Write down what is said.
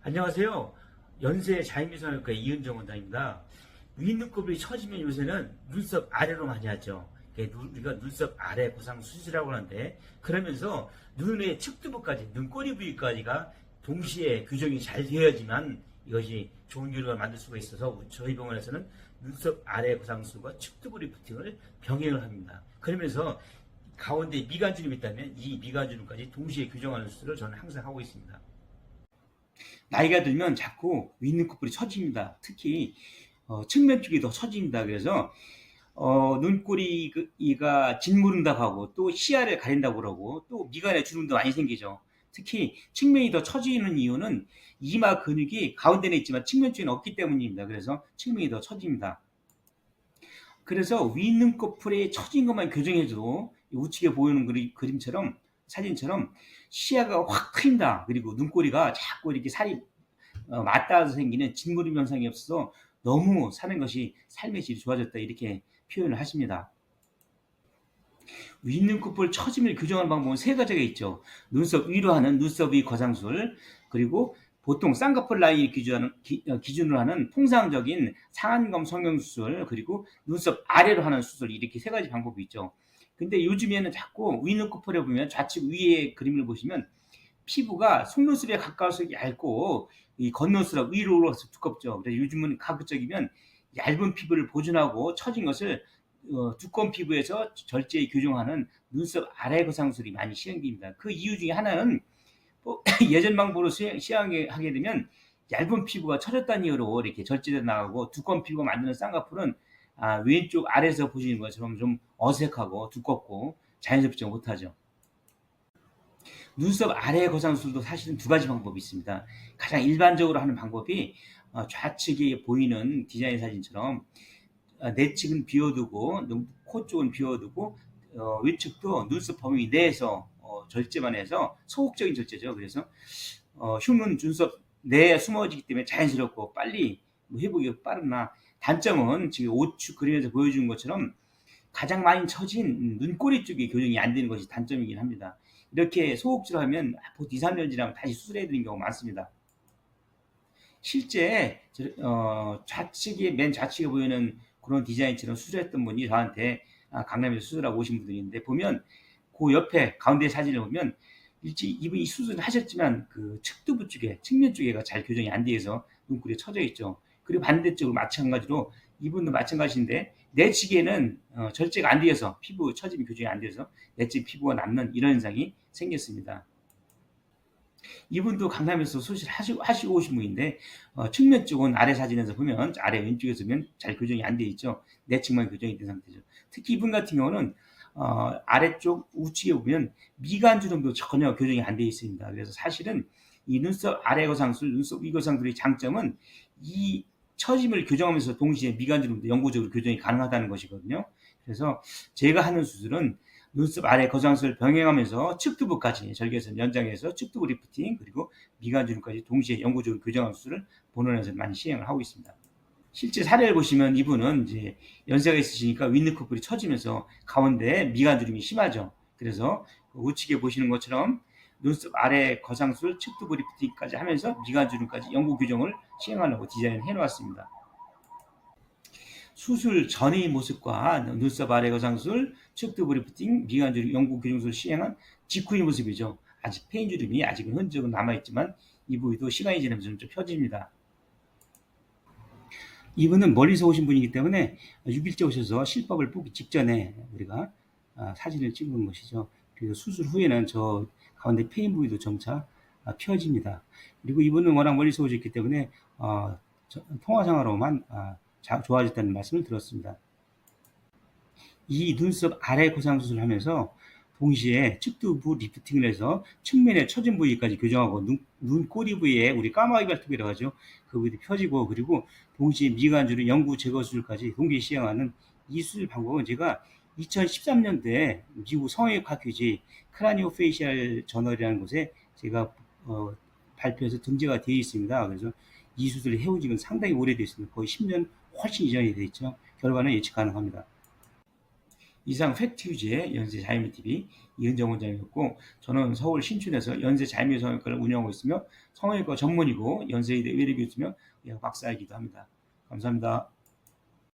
안녕하세요. 연세 자연미술학과 이은정 원장입니다. 윗눈곱이 처지면 요새는 눈썹 아래로 많이 하죠. 우리가 눈썹 아래 고상 수술이라고 하는데, 그러면서 눈의 측두부까지, 눈꼬리 부위까지가 동시에 교정이 잘 되어야지만 이것이 좋은 결과를 만들 수가 있어서 저희 병원에서는 눈썹 아래 고상술과 측두부 리프팅을 병행을 합니다. 그러면서 가운데 미간주름이 있다면 이 미간주름까지 동시에 교정하는 수술을 저는 항상 하고 있습니다. 나이가 들면 자꾸 윗눈꺼풀이 처집니다. 특히 측면 쪽이 더 처집니다. 그래서 눈꼬리가 짓무른다고 하고 또 시야를 가린다고 그러고 또 미간에 주름도 많이 생기죠. 특히 측면이 더 처지는 이유는 이마 근육이 가운데는 있지만 측면 쪽에는 없기 때문입니다. 그래서 측면이 더 처집니다. 그래서 윗눈꺼풀에 처진 것만 교정해줘도 우측에 보이는 그림처럼 사진처럼 시야가 확 트인다. 그리고 눈꼬리가 자꾸 이렇게 살이 맞닿아서 생기는 짓무름 현상이 없어서 너무 사는 것이 삶의 질이 좋아졌다, 이렇게 표현을 하십니다. 윗눈꺼풀 처짐을 교정하는 방법은 세 가지가 있죠. 눈썹 위로 하는 눈썹 위 거상술, 그리고 보통 쌍꺼풀 라인 기준으로 하는 통상적인 상안검 성형수술, 그리고 눈썹 아래로 하는 수술, 이렇게 세 가지 방법이 있죠. 근데 요즘에는 자꾸 윗눈꺼풀에 보면 좌측 위에 그림을 보시면 피부가 속눈썹에 가까워서 얇고 이 겉눈썹 위로 올라가서 두껍죠. 그래서 요즘은 가급적이면 얇은 피부를 보존하고 처진 것을 두꺼운 피부에서 절제히 교정하는 눈썹 아래 거상술이 많이 시행됩니다. 그 이유 중에 하나는 예전 방법으로 시행하게 되면 얇은 피부가 처졌다는 이유로 이렇게 절제돼 나가고, 두꺼운 피부가 만드는 쌍꺼풀은 왼쪽 아래에서 보시는 것처럼 좀 어색하고 두껍고 자연스럽지 못하죠. 눈썹 아래 거상술도 사실은 두 가지 방법이 있습니다. 가장 일반적으로 하는 방법이 좌측에 보이는 디자인 사진처럼 내측은 비워두고 코 쪽은 비워두고 위측도 눈썹 범위 내에서 절제만 해서 소극적인 절제죠. 그래서 흉은 눈썹 내에 숨어지기 때문에 자연스럽고 빨리 회복이 빠르나, 단점은 지금 우측 그림에서 보여주는 것처럼 가장 많이 처진 눈꼬리 쪽이 교정이 안 되는 것이 단점이긴 합니다. 이렇게 소극적으로 하면 보통 2, 3년 지나면 다시 수술해야 되는 경우가 많습니다. 실제 맨 좌측에 보이는 그런 디자인처럼 수술했던 분이 저한테 강남에서 수술하고 오신 분들이 있는데, 보면 그 옆에 가운데 사진을 보면 이분이 수술을 하셨지만 그 측두부 쪽에, 측면 쪽에가 잘 교정이 안 돼서 눈꼬리에 처져 있죠. 그리고 반대쪽으로 마찬가지로 이분도 마찬가지인데 내측에는 절제가 안 되어서 피부 처짐 교정이 안 돼서 내측 피부가 남는 이런 현상이 생겼습니다. 이분도 강남에서 수술하시고 오신 분인데 측면 쪽은 아래 사진에서 보면 아래 왼쪽에서 보면 잘 교정이 안 돼 있죠. 내측만 교정이 된 상태죠. 특히 이분 같은 경우는 아래쪽 우측에 보면 미간 주름도 전혀 교정이 안 돼 있습니다. 그래서 사실은 이 눈썹 아래 거상술, 눈썹 위 거상술의 장점은 이 처짐을 교정하면서 동시에 미간 주름도 영구적으로 교정이 가능하다는 것이거든요. 그래서 제가 하는 수술은 눈썹 아래 거상술을 병행하면서 측두부까지 절개선 연장해서 측두부 리프팅, 그리고 미간 주름까지 동시에 영구적으로 교정하는 수술을 본원에서 많이 시행을 하고 있습니다. 실제 사례를 보시면 이분은 이제 연세가 있으시니까 윗눈꺼풀이 처지면서 가운데 미간 주름이 심하죠. 그래서 우측에 보시는 것처럼 눈썹 아래 거상술, 측두부 리프팅까지 하면서 미간 주름까지 영구 교정을 시행하려고 디자인을 해놓았습니다. 수술 전의 모습과 눈썹 아래 거상술, 측두부 리프팅, 미간 주름 영구 교정술을 시행한 직후의 모습이죠. 아직 페인 주름이 아직은 흔적은 남아있지만 이 부위도 시간이 지나면서 좀 펴집니다. 이분은 멀리서 오신 분이기 때문에 6일째 오셔서 실밥을 뽑기 직전에 우리가 사진을 찍은 것이죠. 그리고 수술 후에는 저 가운데 페인 부위도 점차 펴집니다. 그리고 이분은 워낙 멀리서 오셨기 때문에 통화상으로만 좋아졌다는 말씀을 들었습니다. 이 눈썹 아래 거상 수술을 하면서 동시에 측두부 리프팅을 해서 측면의 처진 부위까지 교정하고 눈꼬리 부위에 우리 까마귀 발톱이라고 하죠. 그 부위도 펴지고, 그리고 동시에 미간 주름 영구 제거 수술까지 동시에 시행하는 이 수술 방법은 제가 2013년도에 미국 성형외과교지 크라니오페이셜 저널이라는 곳에 제가 발표해서 등재가 되어 있습니다. 그래서 이 수술을 해온 지는 상당히 오래되어 있습니다. 거의 10년 훨씬 이전이 되어 있죠. 결과는 예측 가능합니다. 이상 팩트유지의 연세 자이미TV 이은정 원장이었고, 저는 서울 신촌에서 연세 자이미 성형외과를 운영하고 있으며 성형외과 전문이고 연세의대 의료교수며 박사이기도 합니다. 감사합니다.